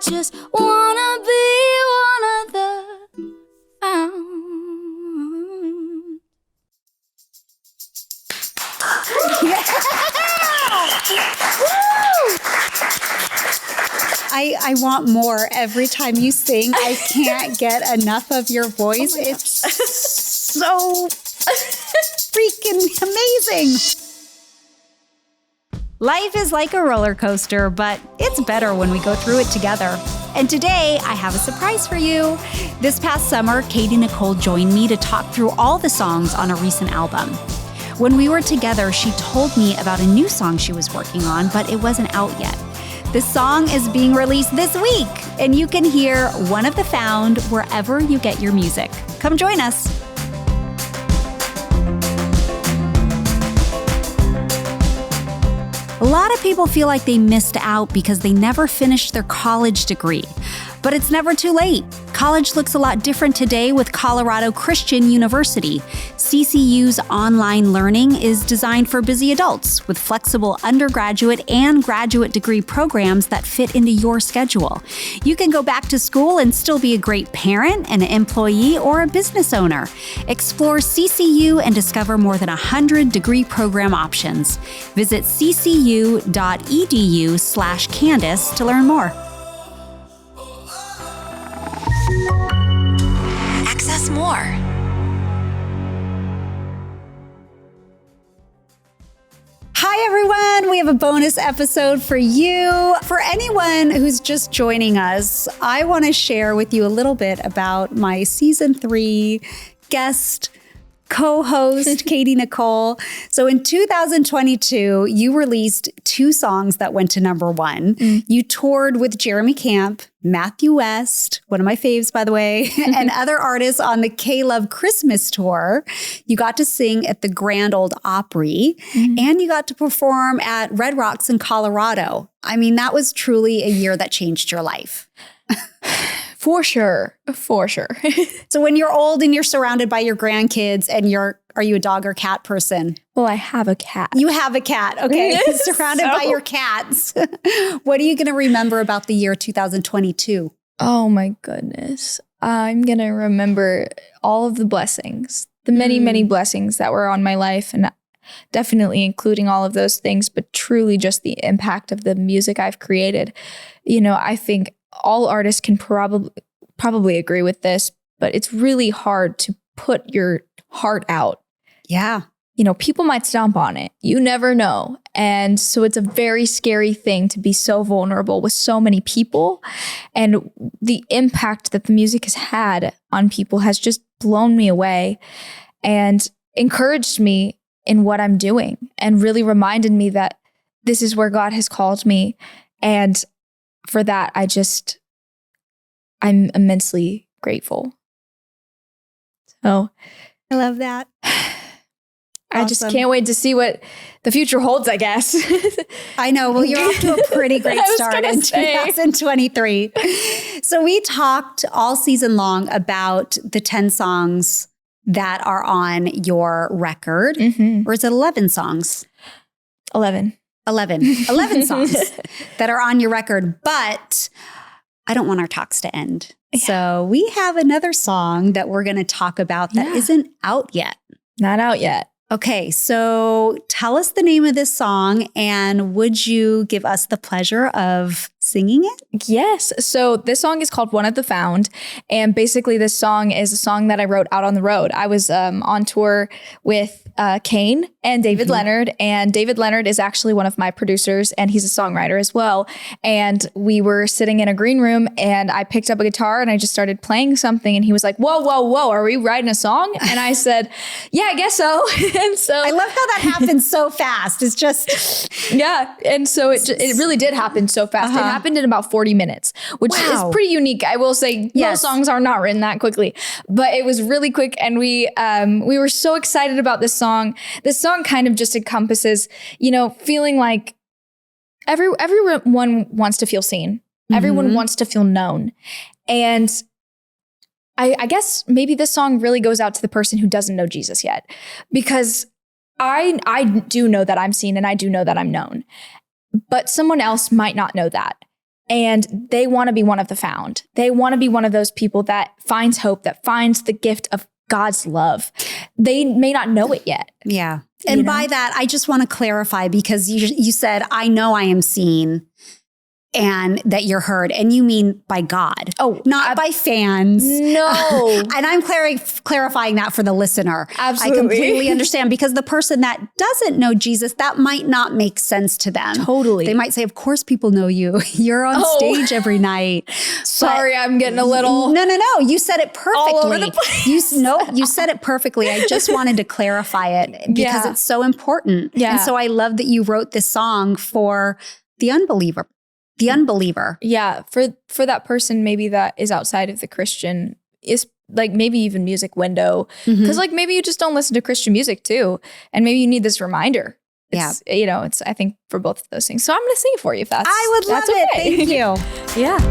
just wanna be one of the found. I want more every time you sing. I can't get enough of your voice. It's so freaking amazing. Life is like a roller coaster, but it's better when we go through it together. And today, I have a surprise for you. This past summer, Katy Nichole joined me to talk through all the songs on a recent album. When we were together, she told me about a new song she was working on, but it wasn't out yet. This song is being released this week, and you can hear One of the Found wherever you get your music. Come join us. A lot of people feel like they missed out because they never finished their college degree. But it's never too late. College looks a lot different today with Colorado Christian University. CCU's online learning is designed for busy adults with flexible undergraduate and graduate degree programs that fit into your schedule. You can go back to school and still be a great parent, an employee, or a business owner. Explore CCU and discover more than 100 degree program options. Visit ccu.edu/Candace to learn more. Access more. Hi, everyone. We have a bonus episode for you. For anyone who's just joining us, I want to share with you a little bit about my season 3 guest co-host, Katy Nichole. So in 2022, you released 2 songs that went to number 1. You toured with Jeremy Camp, Matthew West, one of my faves, by the way, and other artists on the K-Love Christmas tour. You got to sing at the Grand Ole Opry, and you got to perform at Red Rocks in Colorado. I mean, that was truly a year that changed your life. For sure. For sure. So when you're old and you're surrounded by your grandkids and are you a dog or cat person? Well, I have a cat. You have a cat. Okay. Surrounded by your cats. What are you going to remember about the year 2022? Oh my goodness. I'm going to remember all of the blessings, the many, many blessings that were on my life, and definitely including all of those things, but truly just the impact of the music I've created. You know, I think all artists can probably agree with this, but it's really hard to put your heart out. Yeah. You know, people might stomp on it. You never know. And so it's a very scary thing to be so vulnerable with so many people. And the impact that the music has had on people has just blown me away and encouraged me in what I'm doing and really reminded me that this is where God has called me. And for that, I'm immensely grateful. So I love that. I just can't wait to see what the future holds, I guess. I know. Well, you're off to a pretty great start in 2023. So we talked all season long about the 10 songs that are on your record. Or is it 11 songs? 11 songs that are on your record, but I don't want our talks to end. Yeah. So we have another song that we're going to talk about that isn't out yet. Not out yet. Okay, so tell us the name of this song, and would you give us the pleasure of singing it? Yes. So this song is called One of the Found. And basically this song is a song that I wrote out on the road. I was on tour with Kane and David Leonard. And David Leonard is actually one of my producers, and he's a songwriter as well. And we were sitting in a green room, and I picked up a guitar and I just started playing something. And he was like, whoa, are we writing a song? And I said, yeah, I guess so. And so I love how that happens so fast. It's just, yeah. And so it really did happen so fast. It happened in about 40 minutes, which is pretty unique. I will say most songs are not written that quickly, but it was really quick. And we were so excited about this song. This song kind of just encompasses, feeling like everyone wants to feel seen. Everyone wants to feel known. And I guess maybe this song really goes out to the person who doesn't know Jesus yet, because I do know that I'm seen and I do know that I'm known, but someone else might not know that. and they want to be one of the found. They want to be one of those people that finds hope, that finds the gift of God's love. They may not know it yet. Yeah. And by that, I just want to clarify, because you said, I know I am seen and that you're heard. And you mean by God. Oh, not by fans. No. And I'm clarifying that for the listener. Absolutely. I completely understand, because the person that doesn't know Jesus, that might not make sense to them. Totally. They might say, of course people know you. You're on stage every night. Sorry, I'm getting a little... No. You said it perfectly. All over the place. You said it perfectly. I just wanted to clarify it because it's so important. Yeah. And so I love that you wrote this song for the unbeliever. The unbeliever. Yeah. For that person maybe that is outside of the Christian, is like maybe even music window. Because like maybe you just don't listen to Christian music too. And maybe you need this reminder. It's, it's I think for both of those things. So I'm going to sing it for you if that's I would love it. Thank you. Yeah.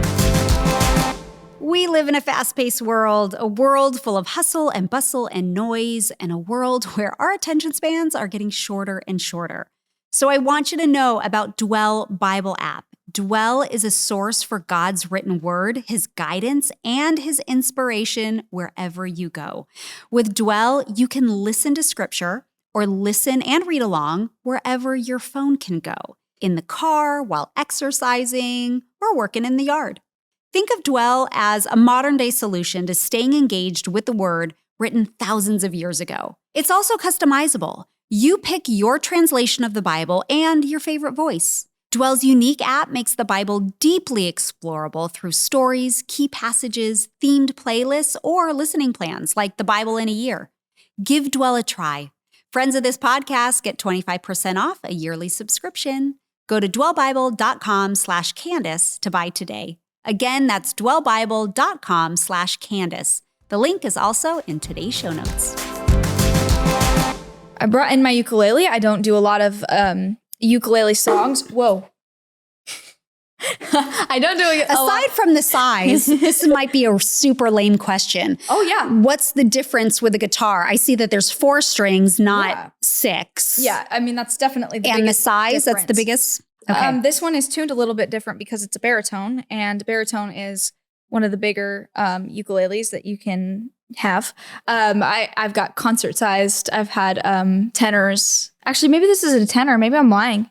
We live in a fast-paced world, a world full of hustle and bustle and noise, and a world where our attention spans are getting shorter and shorter. So I want you to know about Dwell Bible app. Dwell is a source for God's written word, his guidance, and his inspiration wherever you go. With Dwell, you can listen to scripture or listen and read along wherever your phone can go, in the car, while exercising, or working in the yard. Think of Dwell as a modern-day solution to staying engaged with the word written thousands of years ago. It's also customizable. You pick your translation of the Bible and your favorite voice. Dwell's unique app makes the Bible deeply explorable through stories, key passages, themed playlists, or listening plans like the Bible in a year. Give Dwell a try. Friends of this podcast get 25% off a yearly subscription. Go to dwellbible.com/Candace to buy today. Again, that's dwellbible.com/Candace. The link is also in today's show notes. I brought in my ukulele. I don't do a lot of ukulele songs. Whoa. I don't do it. Aside from the size, this might be a super lame question. Oh, yeah. What's the difference with a guitar? I see that there's 4 strings, not 6. Yeah, I mean, that's definitely the biggest. And the size, difference. That's the biggest? Okay. This one is tuned a little bit different because it's a baritone, and baritone is one of the bigger ukuleles that you can have. I've got concert sized. I've had tenors. Actually, maybe this is a tenor. Maybe I'm lying.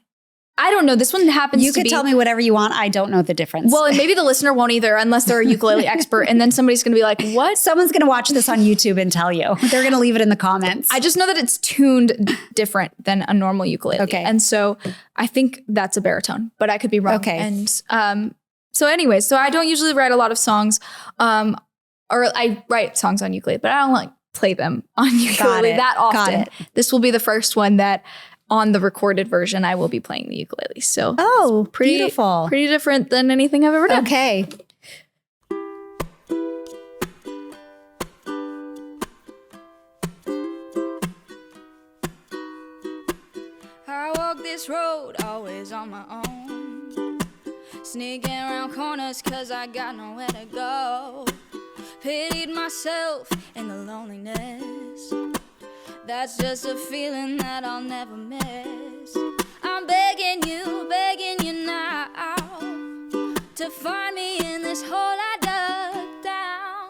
I don't know. This one happens to be... You could tell me whatever you want. I don't know the difference. Well, and maybe the listener won't either unless they're a ukulele expert. And then somebody's going to be like, what? Someone's going to watch this on YouTube and tell you. They're going to leave it in the comments. I just know that it's tuned different than a normal ukulele. Okay. And so I think that's a baritone, but I could be wrong. Okay. And so anyways, so I don't usually write a lot of songs, or I write songs on ukulele, but I don't like play them on ukulele that often. This will be the first one that on the recorded version, I will be playing the ukulele. So beautiful. Pretty different than anything I've ever done. Okay. I walk this road always on my own, sneaking around corners cause I got nowhere to go. Pitied myself in the loneliness, that's just a feeling that I'll never miss. I'm begging you now to find me in this hole I dug down.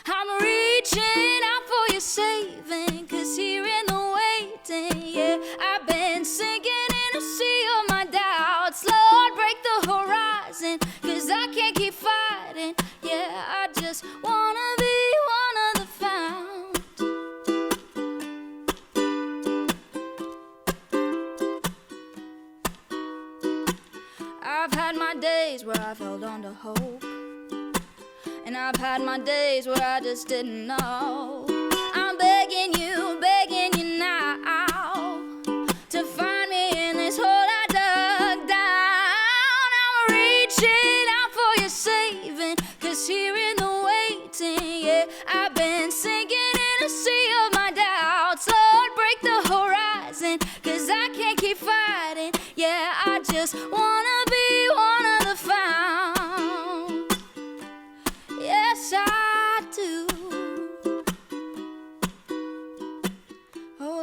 I'm reaching out for your saving, cause here in the waiting, yeah, I've been sinking in a sea of my doubts. Lord, break the horizon, cause I can't keep fighting. Yeah, I just wanna be one of the found. I've had my days where I've held on to hope, and I've had my days where I just didn't know. I'm begging you now to find me in this hole I dug down. I'm reaching out for your saving, cause here in the waiting, yeah, I've been sinking in a sea of my doubts. Lord, break the horizon, cause I can't keep fighting. Yeah, I just wanna be one of the found. Yes, I do. Oh,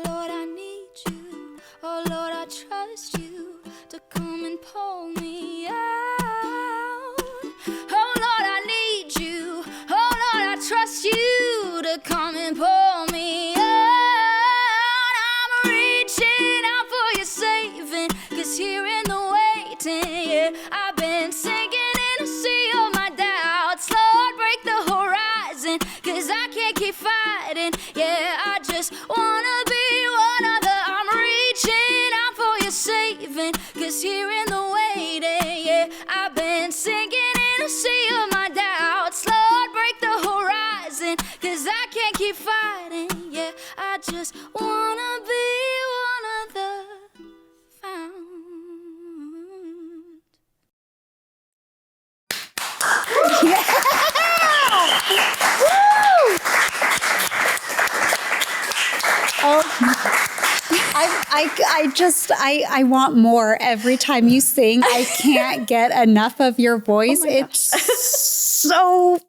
I want more every time you sing. I can't get enough of your voice. It's so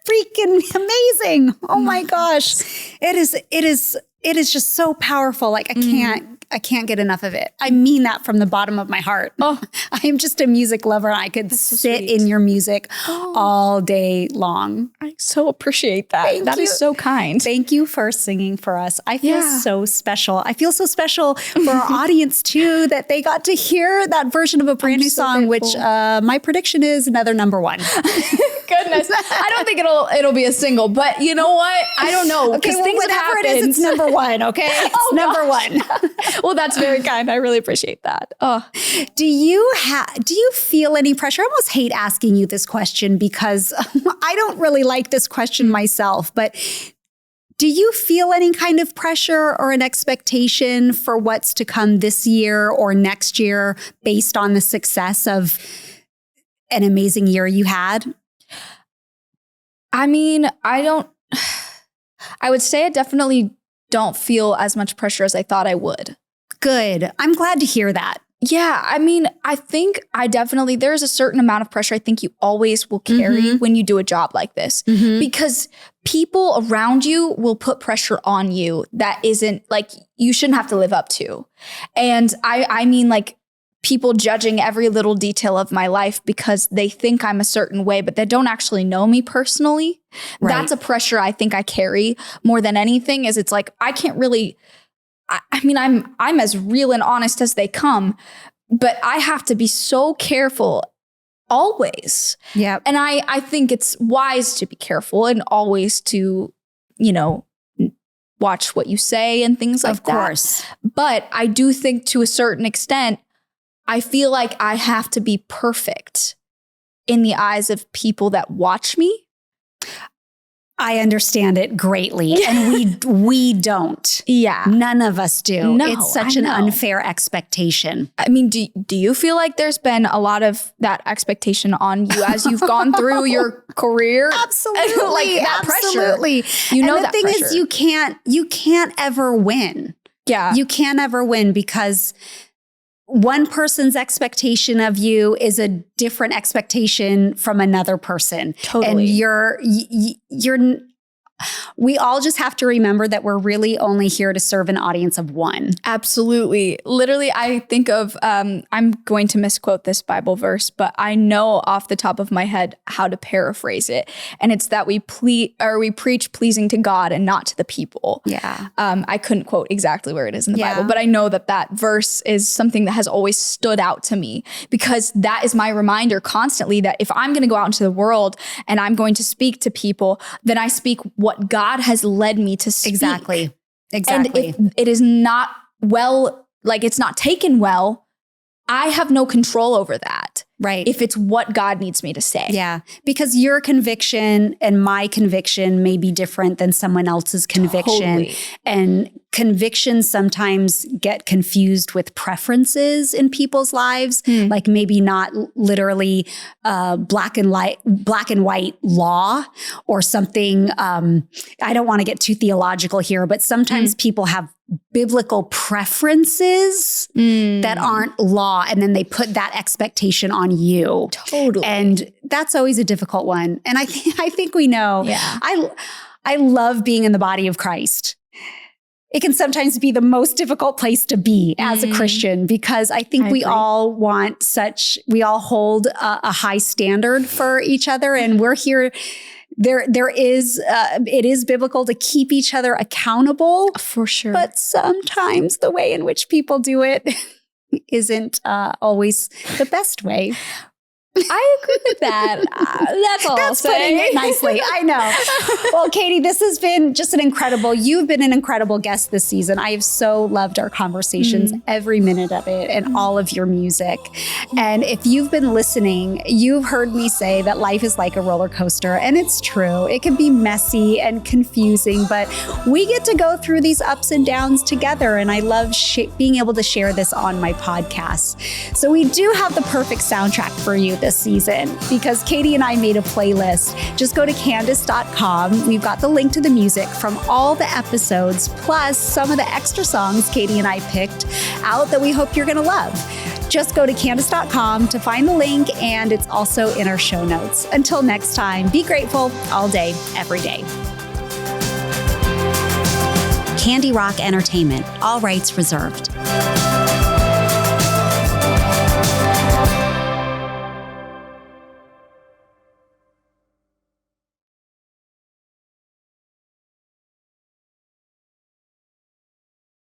freaking amazing. Oh my gosh. It is just so powerful. Like I can't get enough of it. I mean that from the bottom of my heart. Oh, I am just a music lover. I could sit in your music all day long. I so appreciate that. That is so kind. Thank you for singing for us. I feel so special. I feel so special for our audience too, that they got to hear that version of a brand new song, which my prediction is another number one. Goodness. I don't think it'll be a single, but you know what? I don't know. Okay, well, whatever it is, it's number one, okay? It's number one. Well, that's very kind. I really appreciate that. Oh. Do you feel any pressure? I almost hate asking you this question because I don't really like this question myself, but do you feel any kind of pressure or an expectation for what's to come this year or next year based on the success of an amazing year you had? I mean, I would say I definitely don't feel as much pressure as I thought I would. Good. I'm glad to hear that. Yeah. I mean, I think there's a certain amount of pressure I think you always will carry when you do a job like this, because people around you will put pressure on you that isn't like you shouldn't have to live up to. And I mean, like, people judging every little detail of my life because they think I'm a certain way, but they don't actually know me personally. Right. That's a pressure I think I carry more than anything. Is it's like, I can't really, I mean, I'm as real and honest as they come, but I have to be so careful always. Yeah. And I think it's wise to be careful and always to, watch what you say and things like that. Of course. But I do think to a certain extent, I feel like I have to be perfect in the eyes of people that watch me. I understand it greatly. And we don't. Yeah. None of us do. No, it's such an unfair expectation. I mean, do you feel like there's been a lot of that expectation on you as you've gone through your career? Absolutely. Like that absolutely. Pressure. You know and the thing pressure. Is you can't ever win. Yeah. You can't ever win because one person's expectation of you is a different expectation from another person. Totally. And we all just have to remember that we're really only here to serve an audience of one. Absolutely. Literally, I think of, I'm going to misquote this Bible verse, but I know off the top of my head how to paraphrase it. And it's that we preach pleasing to God and not to the people. Yeah. I couldn't quote exactly where it is in the Bible, but I know that verse is something that has always stood out to me because that is my reminder constantly that if I'm going to go out into the world and I'm going to speak to people, then I speak what God has led me to speak. Exactly. And if it is not it's not taken well, I have no control over that. Right. If it's what God needs me to say. Yeah. Because your conviction and my conviction may be different than someone else's conviction. Totally. And convictions sometimes get confused with preferences in people's lives, like maybe not literally black and white law or something. I don't want to get too theological here, but sometimes people have biblical preferences that aren't law, and then they put that expectation on you. Totally. And that's always a difficult one. And I think we know. Yeah. I love being in the body of Christ. It can sometimes be the most difficult place to be as a Christian because I think we all hold a high standard for each other, and we're here. It is biblical to keep each other accountable. For sure. But sometimes the way in which people do it isn't always the best way. I agree with that. That's all I'll say. Putting it nicely. I know. Well, Katy, you've been an incredible guest this season. I have so loved our conversations, every minute of it, and all of your music. And if you've been listening, you've heard me say that life is like a roller coaster, and it's true. It can be messy and confusing, but we get to go through these ups and downs together, and I love being able to share this on my podcast. So we do have the perfect soundtrack for you. this season because Katy and I made a playlist. Just go to Candace.com. We've got the link to the music from all the episodes, plus some of the extra songs Katy and I picked out that we hope you're going to love. Just go to Candace.com to find the link, and it's also in our show notes. Until next time, be grateful all day, every day. Candy Rock Entertainment, all rights reserved.